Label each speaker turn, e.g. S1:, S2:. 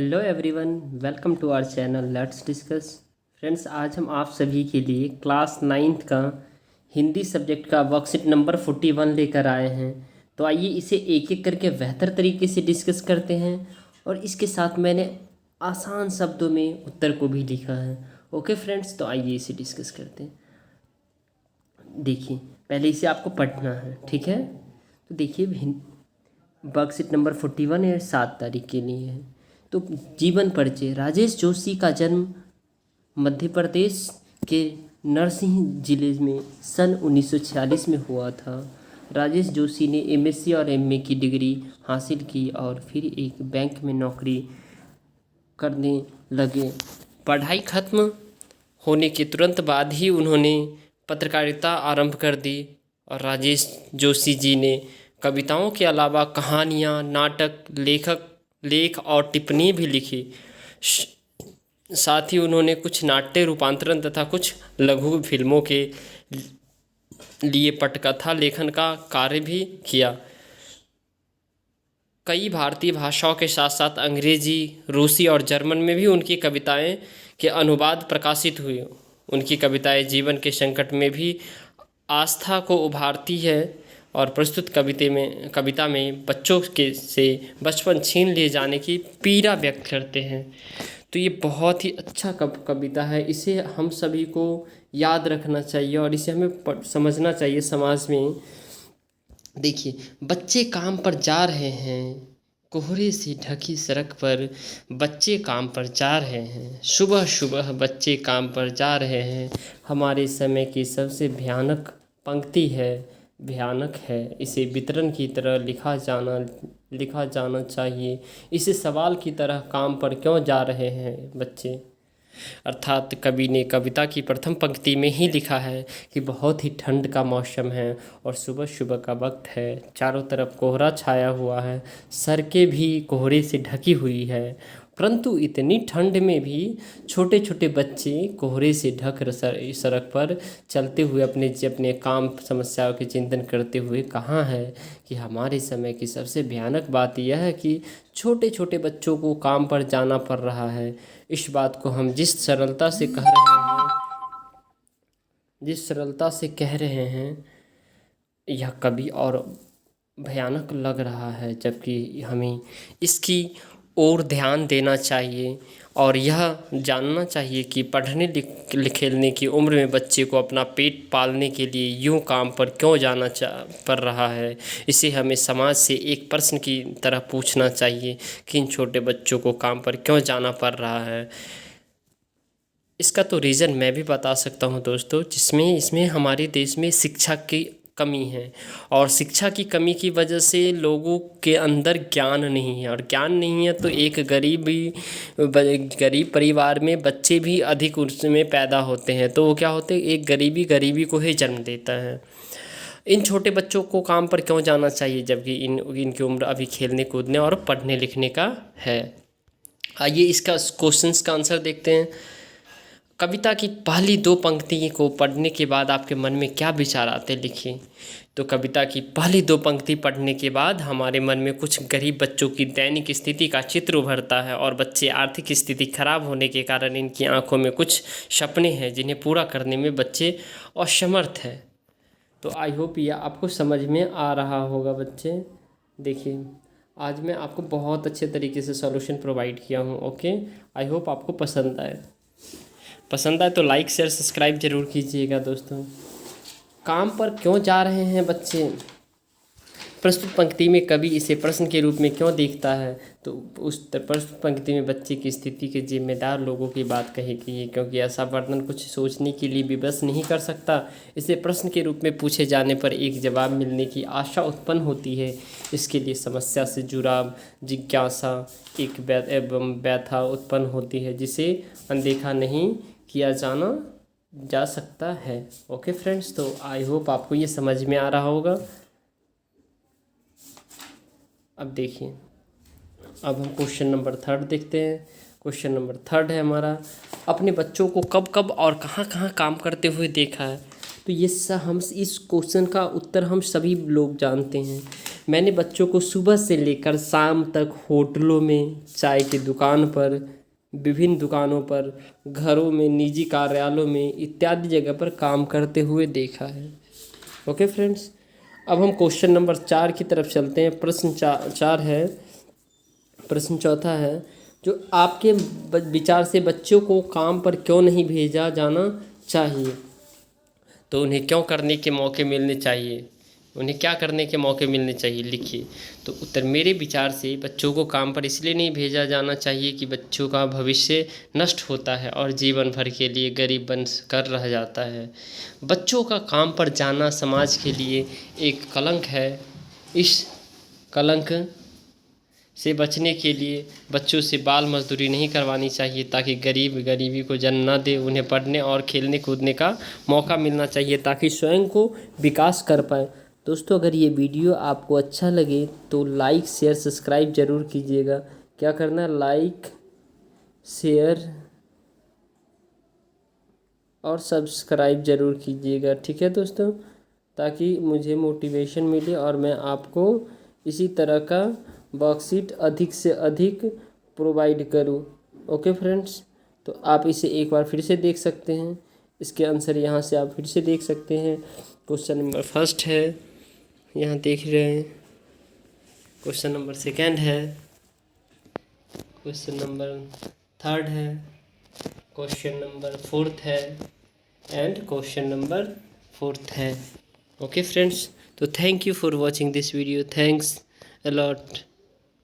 S1: Hello everyone, welcome to our channel let's discuss. Friends, आज हम आप सभी के लिए क्लास 9th का हिंदी सब्जेक्ट का वर्कशीट नंबर 41 लेकर आए हैं। तो आइए इसे एक एक करके बेहतर तरीके से डिस्कस करते हैं। और इसके साथ मैंने आसान शब्दों में उत्तर को भी लिखा है। ओके फ्रेंड्स, तो आइए इसे डिस्कस करते हैं। देखिए, पहले इसे आपको पढ़ना है, ठीक है। तो देखिए, वर्कशीट नंबर 41 है, 7 तारीख के लिए है। तो जीवन परिचय। राजेश जोशी का जन्म मध्य प्रदेश के नरसिंह जिले में सन 1946 में हुआ था। राजेश जोशी ने एमएससी और एमए की डिग्री हासिल की और फिर एक बैंक में नौकरी करने लगे। पढ़ाई खत्म होने के तुरंत बाद ही उन्होंने पत्रकारिता आरंभ कर दी और राजेश जोशी जी ने कविताओं के अलावा कहानियाँ, नाटक, लेख और टिप्पणी भी लिखी। साथ ही उन्होंने कुछ नाट्य रूपांतरण तथा कुछ लघु फिल्मों के लिए पटकथा लेखन का कार्य भी किया। कई भारतीय भाषाओं के साथ साथ अंग्रेजी, रूसी और जर्मन में भी उनकी कविताएं के अनुवाद प्रकाशित हुए। उनकी कविताएं जीवन के संकट में भी आस्था को उभारती है और प्रस्तुत कविता में बच्चों के से बचपन छीन लिए जाने की पीड़ा व्यक्त करते हैं। तो ये बहुत ही अच्छा कविता है। इसे हम सभी को याद रखना चाहिए और इसे हमें समझना चाहिए समाज में। देखिए, बच्चे काम पर जा रहे हैं, कोहरे से ढकी सड़क पर बच्चे काम पर जा रहे हैं। सुबह सुबह बच्चे काम पर जा रहे हैं। हमारे समय की सबसे भयानक पंक्ति है, भयानक है। इसे वितरण की तरह लिखा जाना चाहिए। इसे सवाल की तरह काम पर क्यों जा रहे हैं बच्चे। अर्थात कवि ने कविता की प्रथम पंक्ति में ही लिखा है कि बहुत ही ठंड का मौसम है और सुबह सुबह का वक्त है। चारों तरफ कोहरा छाया हुआ है, सड़कें भी कोहरे से ढकी हुई है। परंतु इतनी ठंड में भी छोटे छोटे बच्चे कोहरे से ढक सड़क पर चलते हुए अपने काम समस्याओं के चिंतन करते हुए कहाँ है कि हमारे समय की सबसे भयानक बात यह है कि छोटे छोटे बच्चों को काम पर जाना पड़ रहा है। इस बात को हम जिस सरलता से कह रहे हैं यह कभी और भयानक लग रहा है, जबकि हमें इसकी ओर ध्यान देना चाहिए और यह जानना चाहिए कि पढ़ने लिखने की उम्र में बच्चे को अपना पेट पालने के लिए यूं काम पर क्यों जाना पड़ रहा है। इसे हमें समाज से एक प्रश्न की तरह पूछना चाहिए कि इन छोटे बच्चों को काम पर क्यों जाना पड़ रहा है। इसका तो रीज़न मैं भी बता सकता हूँ दोस्तों, इसमें हमारे देश में शिक्षा की कमी है और शिक्षा की कमी की वजह से लोगों के अंदर ज्ञान नहीं है और ज्ञान नहीं है तो एक गरीब परिवार में बच्चे भी अधिक उसमें पैदा होते हैं। तो वो क्या होते हैं, एक गरीबी को ही जन्म देता है। इन छोटे बच्चों को काम पर क्यों जाना चाहिए जबकि इनकी उम्र अभी खेलने कूदने और पढ़ने लिखने का है। आइए इसका क्वेश्चंस का आंसर देखते हैं। कविता की पहली 2 पंक्ति को पढ़ने के बाद आपके मन में क्या विचार आते लिखिए। तो कविता की पहली 2 पंक्ति पढ़ने के बाद हमारे मन में कुछ गरीब बच्चों की दैनिक स्थिति का चित्र उभरता है और बच्चे आर्थिक स्थिति खराब होने के कारण इनकी आंखों में कुछ सपने हैं जिन्हें पूरा करने में बच्चे असमर्थ हैं। तो आई होप यह आपको समझ में आ रहा होगा बच्चे। देखिए, आज मैं आपको बहुत अच्छे तरीके से सॉल्यूशन प्रोवाइड किया हूँ। ओके, आई होप आपको पसंद आए तो लाइक शेयर सब्सक्राइब जरूर कीजिएगा दोस्तों। काम पर क्यों जा रहे हैं बच्चे। प्रस्तुत पंक्ति में कवि इसे प्रश्न के रूप में क्यों देखता है। तो उस प्रस्तुत पंक्ति में बच्चे की स्थिति के जिम्मेदार लोगों की बात कही गई है, क्योंकि ऐसा वर्णन कुछ सोचने के लिए विवश नहीं कर सकता। इसे प्रश्न के रूप में पूछे जाने पर एक जवाब मिलने की आशा उत्पन्न होती है। इसके लिए समस्या से जुड़ाव, जिज्ञासा एवं व्यथा उत्पन्न होती है जिसे अनदेखा नहीं किया जा सकता है। ओके फ्रेंड्स, तो आई होप आपको ये समझ में आ रहा होगा। अब देखिए, अब हम क्वेश्चन नंबर 3 देखते हैं। क्वेश्चन नंबर 3 है हमारा, अपने बच्चों को कब कब और कहाँ कहाँ काम करते हुए देखा है। तो ये हम इस क्वेश्चन का उत्तर हम सभी लोग जानते हैं। मैंने बच्चों को सुबह से लेकर शाम तक होटलों में, चाय की दुकान पर, विभिन्न दुकानों पर, घरों में, निजी कार्यालयों में इत्यादि जगह पर काम करते हुए देखा है। ओके फ्रेंड्स, अब हम क्वेश्चन नंबर 4 की तरफ चलते हैं। प्रश्न चौथा है, जो आपके विचार से बच्चों को काम पर क्यों नहीं भेजा जाना चाहिए, तो उन्हें क्यों करने के मौके मिलने चाहिए, उन्हें क्या करने के मौके मिलने चाहिए, लिखिए। तो उत्तर, मेरे विचार से बच्चों को काम पर इसलिए नहीं भेजा जाना चाहिए कि बच्चों का भविष्य नष्ट होता है और जीवन भर के लिए गरीब बन कर रह जाता है। बच्चों का काम पर जाना समाज के लिए एक कलंक है। इस कलंक से बचने के लिए बच्चों से बाल मजदूरी नहीं करवानी चाहिए, ताकि गरीब गरीबी को जन्म न दे। उन्हें पढ़ने और खेलने कूदने का मौका मिलना चाहिए, ताकि स्वयं को विकास कर पाए। दोस्तों, अगर ये वीडियो आपको अच्छा लगे तो लाइक शेयर सब्सक्राइब ज़रूर कीजिएगा। क्या करना है, लाइक शेयर और सब्सक्राइब ज़रूर कीजिएगा, ठीक है दोस्तों, ताकि मुझे मोटिवेशन मिले और मैं आपको इसी तरह का वर्कशीट अधिक से अधिक प्रोवाइड करूं। ओके फ्रेंड्स, तो आप इसे एक बार फिर से देख सकते हैं। इसके आंसर यहाँ से आप फिर से देख सकते हैं। क्वेश्चन नंबर फर्स्ट है, यहाँ देख रहे हैं। क्वेश्चन नंबर सेकंड है, क्वेश्चन नंबर थर्ड है, क्वेश्चन नंबर फोर्थ है एंड क्वेश्चन नंबर फोर्थ है। ओके फ्रेंड्स, तो thank you for watching this video. Thanks a lot.